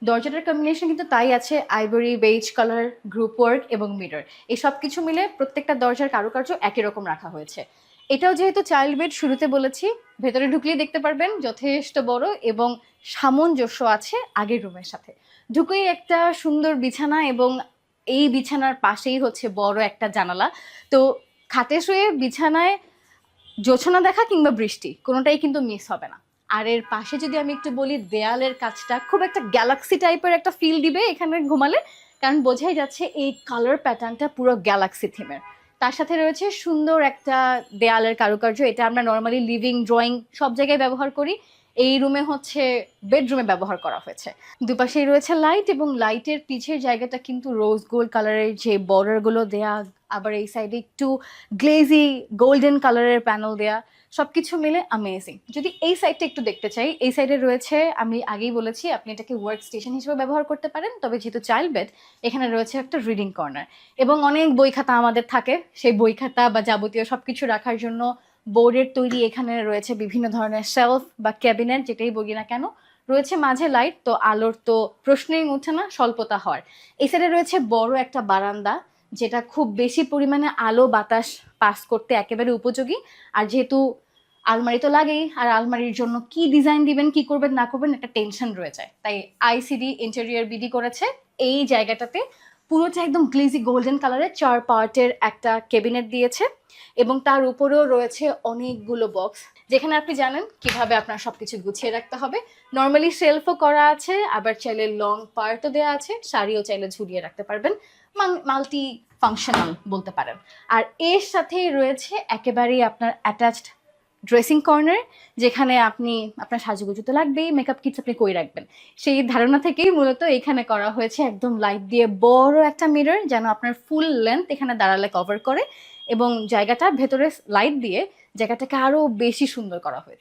দরজাটার combination কিন্তু তাই আছে, ivory, beige colour, group work এবং মিরর। এই সব কিছু মিলে প্রত্যেকটা দরজার কারুকার্য একই রকম রাখা হয়েছে। এটাও যেহেতু চাইল্ড বেড, শুরুতে বলেছি, ভেতরে ঢুকলেই দেখতে পারবেন যথেষ্ট বড় এবং সামঞ্জস্য আছে আগের রুমের সাথে। ঢুকেই একটা সুন্দর বিছানা এবং এই বিছানার পাশেই হচ্ছে বড় একটা জানালা। তো খাটে শুয়ে বিছানায় জোছনা দেখা কিংবা বৃষ্টি কোনোটাই কিন্তু মিস হবে না। আর এর পাশে যদি আমি একটু বলি, দেয়ালের কাজটা খুব একটা গ্যালাক্সি টাইপের একটা ফিল দিবে এখানে ঘুমালে, কারণ বোঝাই যাচ্ছে এই কালার প্যাটার্নটা পুরো গ্যালাক্সি থিমের। তার সাথে রয়েছে সুন্দর একটা দেয়ালের কারুকার্য, এটা আমরা নর্মালি লিভিং, ড্রয়িং সব জায়গায় ব্যবহার করি, এই রুমে হচ্ছে বেডরুমে ব্যবহার করা হয়েছে। দুপাশেই রয়েছে লাইট এবং লাইটের পিছের জায়গাটা কিন্তু রোজ গোল্ড কালারের যে বর্ডারগুলো দেয়া, আবার এই সাইডে একটু গ্লেজি গোল্ডেন কালারের প্যানেল দেয়া, সবকিছু মিলে অ্যামেজিং। যদি এই সাইডটা একটু দেখতে চাই, এই সাইডে রয়েছে, আমি আগেই বলেছি, আপনি এটাকে ওয়ার্ক স্টেশন হিসেবে ব্যবহার করতে পারেন, তবে যেহেতু চাইল্ড বেড, এখানে রয়েছে একটা রিডিং কর্নার এবং অনেক বই খাতা আমাদের থাকে, সেই বই খাতা বা যাবতীয় সবকিছু রাখার জন্য বোর্ডের তৈরি এখানে রয়েছে বিভিন্ন ধরনের শেলফ বা ক্যাবিনেট, যেটাই বলি না কেন। রয়েছে মাঝে লাইট, তো আলোর তো প্রশ্নই ওঠে না স্বল্পতা হওয়ার। এই সাইডে রয়েছে বড় একটা বারান্দা, যেটা খুব বেশি পরিমাণে আলো বাতাস পাস করতে একেবারে উপযোগী। আর যেহেতু আলমারি তো লাগেই, আর আলমারির জন্য কি ডিজাইন দিবেন, কি করবেন না করবেন একটা টেনশন রয়ে যায়, তাই আইসিডি ইন্টেরিয়র বিডি করেছে এই জায়গাটাতে পুরোটা একদম গ্লেজি গোল্ডেন কালারের 4 পার্টের একটা ক্যাবিনেট দিয়েছে এবং তার উপরেও রয়েছে অনেকগুলো বক্স, যেখানে আপনি জানেন কিভাবে আপনার সবকিছু গুছিয়ে রাখতে হবে। নর্মালি শেলফও করা আছে, আবার চাইলে লং পার্টও দেওয়া আছে, শাড়িও চাইলে ঝুলিয়ে রাখতে পারবেন, মাল্টি ফাংশনাল বলতে পারেন। আর এর সাথেই রয়েছে একেবারেই আপনার অ্যাটাচড ড্রেসিং কর্নার, যেখানে আপনি আপনার সাজুগুজু তো লাগবেই, মেকআপ কিটস আপনি কই রাখবেন, সেই ধারণা থেকেই মূলত এখানে করা হয়েছে একদম লাইট দিয়ে বড় একটা মিরর, যেন আপনার ফুল লেন্থ এখানে দাঁড়ালে কভার করে, এবং জায়গাটা ভেতরে লাইট দিয়ে জায়গাটাকে আরো বেশি সুন্দর করা হয়েছে।